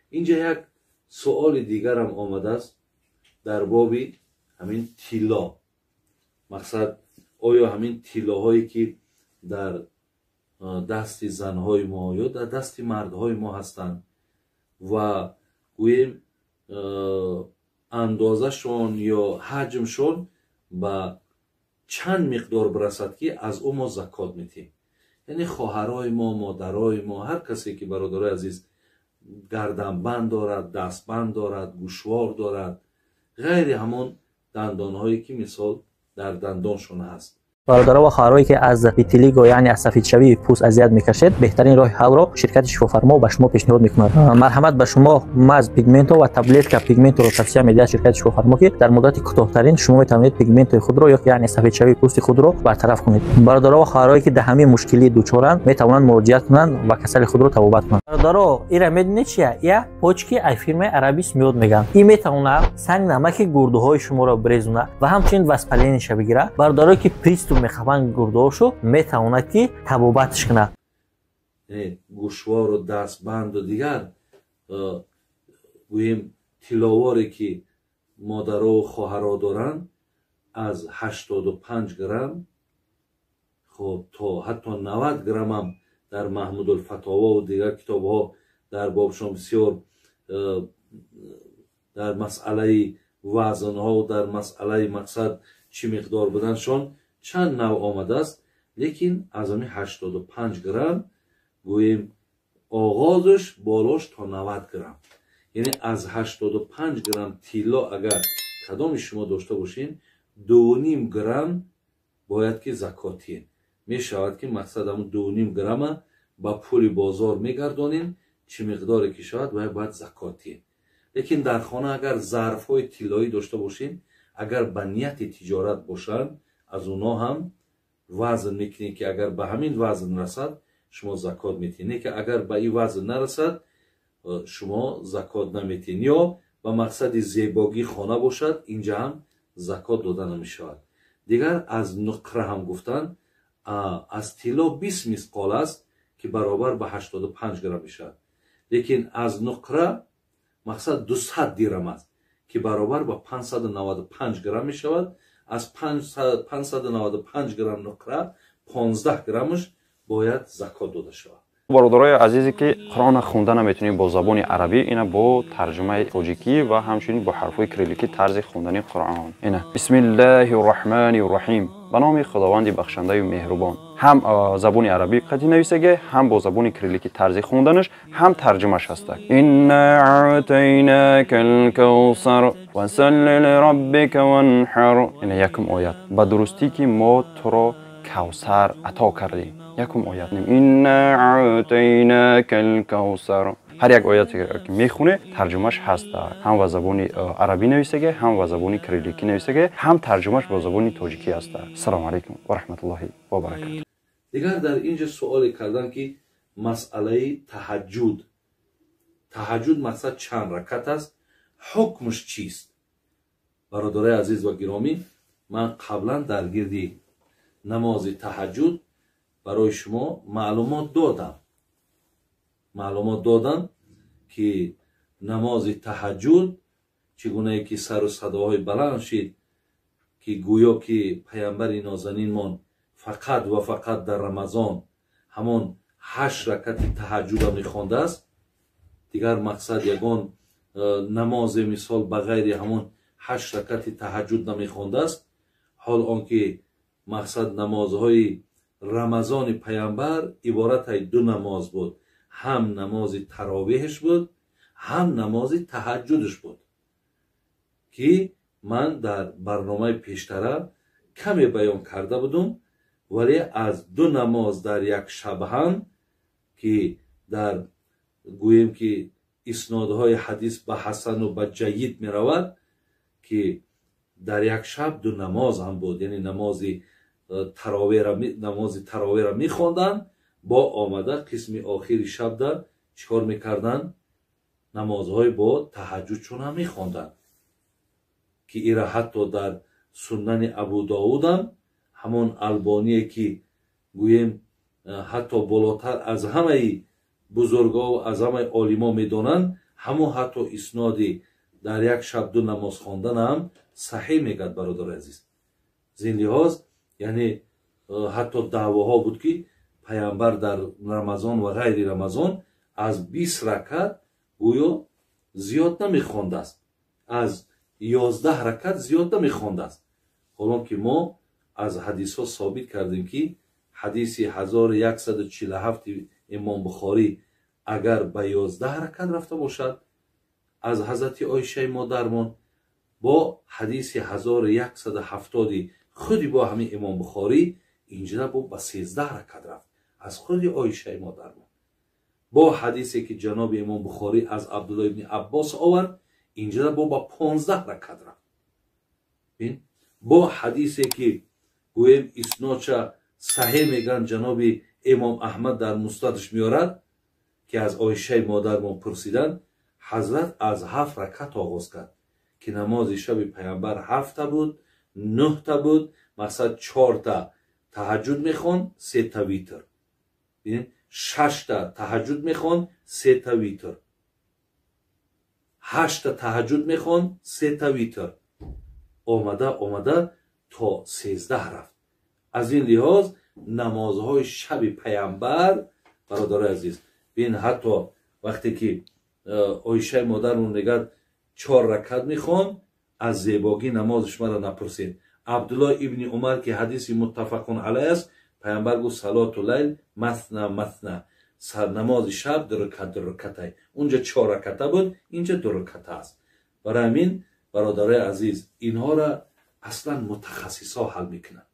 اینجا یک سوال دیگر هم آمده است در باب همین طلا. مقصد آیا همین طلاهایی که در دست زنهای ما یا در دست مردهای ما هستند و گوییم اندازهشون یا حجمشون به چند مقدار برسد که از او ما زکات میتیم. یعنی خواهرای ما، مادرای ما، هر کسی که برادرای عزیز گردنبند دارد، دستبند دارد، گوشوار دارد، غیر همون دندانهایی که مثال در دندانشون هست. برادرها و خواهرایی که از ویتیلیگو یعنی از سفید شوی پوست اذیت میکشید، بهترین راه حل را شرکت شفافرما به شما پیشنهاد میکند. مرحمت به شما ماز پیگمنت و تبلت پیگمنت رو توصیه میدهد شرکت شفافرما که در مدت کوتاه‌ترین شما میتوانید پیگمنت خود را یعنی سفید شوی پوست خود را برطرف کنید. برادرها و خواهرایی که در همین مشکلی دچارند میتوانند مراجعه کنند و کسل خود را تبابت کنند. برادرها این میدونید چیه؟ یا پوچکی ای فیلم عربی میاد میگن. این میتونه سنگ نمک گردوهای شما را بریزونه و همچنین وسپلین شو بگیره. برادرایی که پریست میخوان گردوشو میتواند که تبابتش کنه. گوشوار و دستبند و دیگر گوییم طلاواری که مادرها و خواهرها دارن از 85 گرم خب تا حتی 90 گرم هم در محمود الفتاوا و دیگر کتاب ها در بابشان بسیار در مسئله وزن ها و در مسئله مقصد چی مقدار بودنشان چند نوع آمده است. لیکن از همین 85 گرم گوییم آغازش بالاش تا 90 گرم، یعنی از 85 گرم طلا اگر کدام شما داشته باشین 2.5 گرم باید که زکاتین می شود که مقصد همون 2.5 گرم با پول بازار میگردانین چه مقداری که شود باید زکاتین. لیکن در خانه اگر ظرف های طلایی داشته باشین، اگر به نیت تجارت باشن، از اونا هم وزن میکنین که اگر به همین وزن رسد شما زکات میتین، که اگر به این وزن نرسد شما زکات نمیتین. یا به مقصد زیباگی خانه باشد اینجا هم زکات داده نمیشود. دیگر از نقره هم گفتن از طلا 20 مثقال است که برابر به 85 گرم میشود. لیکن از نقره مقصد 200 درم است که برابر به 595 گرم می شود. از 595 گرم نقره 15 گرمش باید زکات داده شود. برادرای عزیزی که قرآن خونده نمیتونید با زبان عربی، اینا با ترجمه تاجیکی و همچنین با حرفای کریلیکی طرز خوندن قرآن. اینا بسم الله الرحمن الرحیم، به نام خداوند بخشنده و مهربان. هم زبان عربی قدی نویسه، هم با زبان کریلیکی طرز خوندنش، هم ترجمهش هست. انا اعطیناک الکوثر وصل لربک وانحر. اینا یکم آیت به درستی که ما تو را کوثر عطا کردیم. یکم آیت نیم انا اعطیناک الکوثر. هر یک آیتی که میخونه ترجمهش هست، هم به زبان عربی نویسه، هم به زبان کریلیکی نویسه، هم ترجمهش به زبان تاجیکی است. السلام علیکم و رحمت الله و برکاته. دیگر در اینجا سوال کردن که مسئله تهجد مقصد چند رکعت است، حکمش چیست؟ برادرای عزیز و گرامی، من قبلا در گردی نماز تهجد برای شما معلومات دادم که نماز تهجد چگونه که سر و صداهای بلند شد که گویا که پیامبر نازنین من فقط و فقط در رمضان همون 8 رکعت تهجد میخوانده است. دیگر مقصد یگان نماز مثال بغیر همون 8 رکعت تهجد نمیخوانده است. حال آنکه مقصد نمازهای رمضان پیامبر عبارت از 2 نماز بود، هم نماز تراویحش بود، هم نماز تهجدش بود که من در برنامه پیشتر کمی بیان کرده بودم. ولی از 2 نماز در یک شب هم که در گوییم که اسنادهای حدیث به حسن و به جید می رود که در یک شب 2 نماز هم بود، یعنی نماز تراویح را می خواندن، با آمده قسم آخری شب در چیکار میکردن؟ نمازهای با تهجد چون هم می خواندن که ایرا حتی در سنن ابو داود هم همون البانی که گوییم حتی بالاتر از همه بزرگا و از همه عالما میدونن، همو حتی اسنادی در یک شب دو نماز خواندن هم صحیح میگد برادر عزیز. زین لحاظ یعنی حتی دعواها بود که پیامبر در رمضان و غیر رمضان از 20 رکعت گویا زیاد نمیخوانده است، از 11 رکعت زیاد نمیخوانده است. حالا که ما از حدیث ها ثابت کردیم که حدیث 1147 امام بخاری اگر به 11 رکعت رفته باشد از حضرت عایشه مادرمان، با حدیث 1170 خودی با همین امام بخاری اینجا با 13 رکعت رفت از خود عایشه مادرمان. با حدیثی که جناب امام بخاری از عبدالله ابن عباس آورد اینجا با 15 رکعت رفت. بین با حدیثی که گویم اسنادش صحیح میگن جناب امام احمد در مستدرکش میارد که از عایشه مادرمان پرسیدن، حضرت از 7 رکعت آغاز کرد که نماز شب پیامبر 7 تا بود، 9 تا بود، مثلا 4 تا تهجد میخوان، 3 تا ویتر. ببین 6 تا تهجد میخوان، 3 تا ویتر. 8 تا تهجد میخوان، 3 تا ویتر. آمده تا 13 رفت. از این لحاظ نمازهای شب پیامبر برادر عزیز، ببین حتی وقتی که عایشه مادرمون نگد 4 رکعت میخوان، از زیباگی نمازش مرا نپرسید. عبدالله ابن عمر که حدیث متفقون علیه است، پیامبر گفت صلات اللیل مثنی، نماز شب 2 رکعت. اونجا 4 رکعت بود، اینجا 2 رکعت است. برای همین برادرای عزیز اینها را اصلا متخصصا حل میکنن.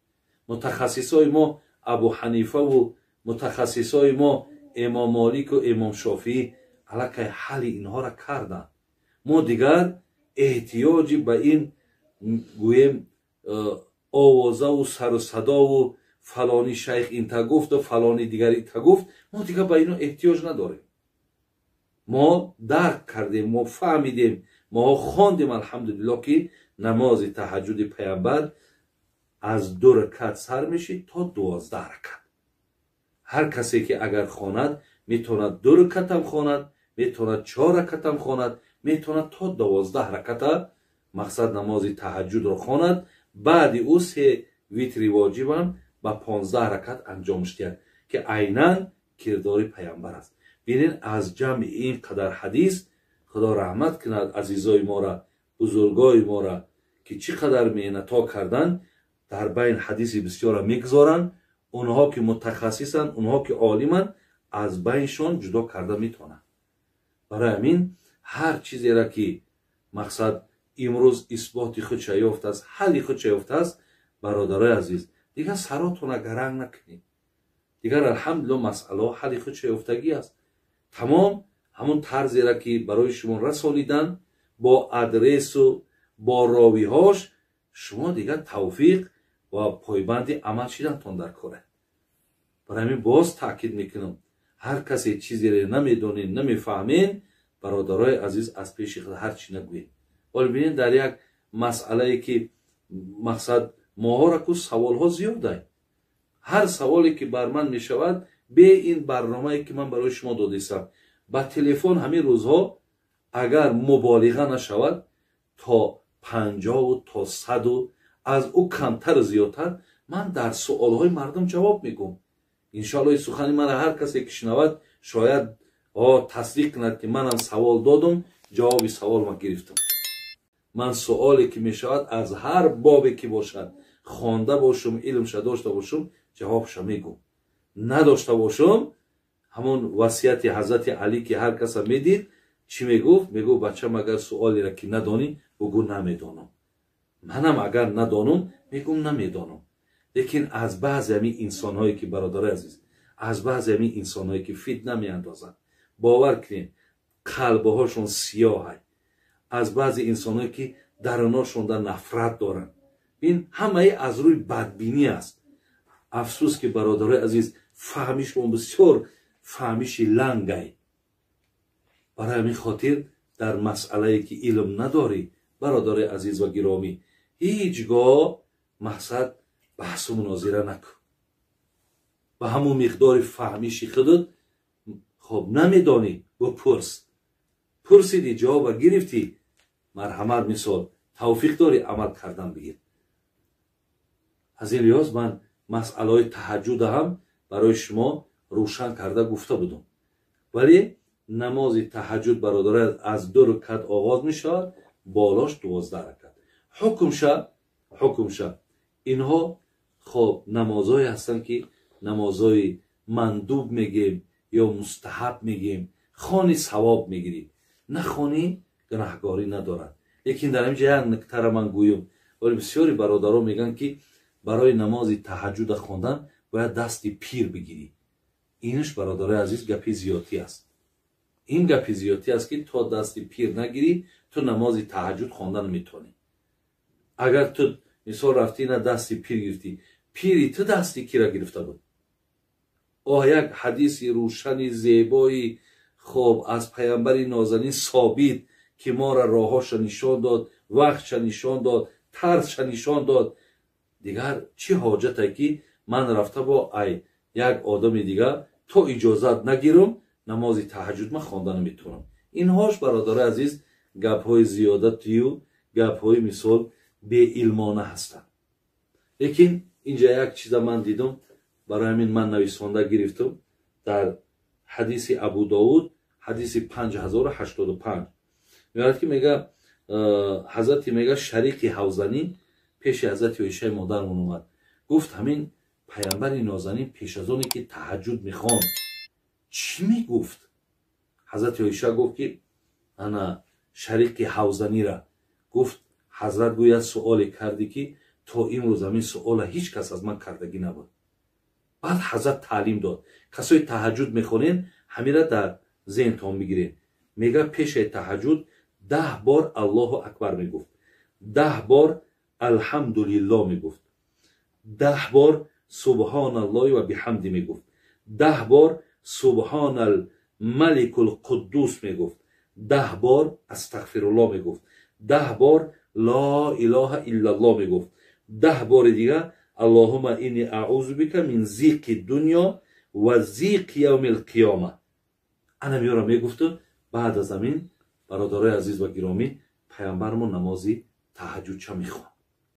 متخصصای ما ابو حنیفه و متخصصای ما امام مالک و امام شافعی علاقه حل اینها را کردن. ما دیگر احتیاجی به این گویم آوازه و سر و صدا و فلانی شیخ این تا گفت و فلانی دیگری تا گفت، ما دیگر به اینو احتیاج نداریم. ما درک کردیم، ما فهمیدیم، ما خواندیم الحمدلله که نماز تهجد پیامبر از 2 رکعت سر میشه تا 12 رکعت. هر کسی که اگر خواند میتوند 2 رکعت هم خواند، میتوند 4 رکعت هم خواند، میتوند تا 12 رکعت مقصد نماز تهجد رو خواند. بعد او 3 ویتر واجب هم با 15 رکعت انجامش دهد که عیناً کردار پیامبر است. ببینید از جمع این قدر حدیث خدا رحمت کند عزیزای ما را، بزرگای ما را که چقدر محنت‌ها کردن در بین حدیث بسیار میگذارن. اونها که متخصصن، اونها که عالمن، از بینشان جدا کرده میتونن. برای همین هر چیزی را که مقصد امروز اثبات خود یافته است، حل خود یافته است، برادرای عزیز دیگر سراتون گرنگ نکنید. دیگر الحمدلله مسئله حل خود یافتگی است. تمام همون طرزی را که برای شما رسانیدن با ادرس و با راویهاش، شما دیگر توفیق و پایبند عمل شدنتون در کاره. برای همین باز تاکید میکنم هر کسی چیزی را نمیدونین، نمیفهمین، برادرای عزیز از پیش خود هر چی نگوین. ولی ببینید در یک مسئله که مقصد ماها را که سوال ها زیاده، هر سوالی که بر من میشود به این برنامه که من برای شما دادیستم با تلفن همین روزها اگر مبالغه نشود تا 50 و تا 100 و از او کمتر زیادتر من در سوالهای مردم جواب میگم. انشاءالله سخنی من هر کسی که شنود شاید تصدیق کند که منم سوال دادم، جواب سوال ما گرفتم. من سوالی که میشود از هر بابی که باشد خوانده باشم، علمش داشته باشم، جوابش میگم. نداشته باشم همون وصیت حضرت علی که هر کس میدید چی میگفت؟ میگو بچه‌م اگر سوالی را که ندانی بگو نمیدانم. منم اگر ندانم میگم نمیدانم. لیکن از بعضی همین انسان‌هایی که برادر عزیز، از بعضی همین انسان‌هایی که فتنه میاندازند، باور کنید قلب‌هاشون سیاهه. از بعضی انسان‌هایی که درونشون در نفرت دارن، این همه از روی بدبینی است. افسوس که برادر عزیز فهمیشون بسیار فهمیش لنگه. برای همین خاطر در مسئله که علم نداری برادر عزیز و گرامی، هیچگاه مقصد بحث و مناظره نکن. به همون مقدار فهمیشی خودت خب نمیدانی بپرس. پرسیدی جواب گرفتی، مرحمت مثال توفیق داری عمل کردن بگیر. از این لحاظ من مسئله تهجد هم برای شما روشن کرده گفته بودم. ولی نماز تهجد برادر از 2 رکعت آغاز می شود، بالاش 12 رکعت. حکمش اینها خب نمازهایی هستند که نمازهای مندوب میگیم یا مستحب میگیم، خوانی ثواب میگیری، نخوانی گناهکاری ندارد. لیکن در اینجا یک نکته را من گویم، ولی بسیاری برادران میگن که برای نماز تهجد خواندن باید دست پیر بگیری. اینش برادر عزیز گپی زیادی است. این گپی زیادی است که تا دست پیر نگیری تو نماز تهجد خواندن میتونی. اگر تو مثال رفتی نه دست پیر گرفتی، پیری تو دستی کی را گرفته بود؟ یک حدیث روشن زیبایی خب از پیامبر نازنین ثابت که ما را راهاش نشان داد، وقتش نشان داد، طرزش نشان داد. دیگر چی حاجته که من رفته با یک آدم دیگر تا اجازت نگیرم نماز تهجد من خواندن میتونم. اینهاش برادر عزیز گپ‌های زیادتی و گپ‌های مثال به علمانه هستند. لیکن اینجا یک چیز من دیدم، برای همین من نویسنده گرفتم در حدیث ابو داود، حدیث 5085 میاد که میگه حضرت میگه شریک حوزنی پیش حضرت عایشه مادرمون اومد، گفت همین پیامبر نازنین پیش از اونی که تهجد میخوان چی میگفت؟ حضرت عایشه گفت که انا شریک حوزنی را گفت حضرت گوید سوالی کردی که تا امروز همین سوال هیچ کس از من کردگی نبود. بعد حضرت تعلیم داد کسای تهجد میخونین همین را در ذهنتون بگیرین. میگه پیش تهجد 10 بار الله اکبر میگفت، 10 بار الحمدلله میگفت، 10 بار سبحان الله و بحمد میگفت، 10 بار سبحان الملك القدوس میگفت، 10 بار استغفر الله میگفت، 10 بار لا اله الا الله میگفت، 10 بار دیگه اللهم اینی اعوذ بک من ضیق الدنیا و ضیق یوم القیامه. انا میارم میگفت. بعد از همین برادرای عزیز و گرامی پیامبرمون نمازی تهجد چه میخوان.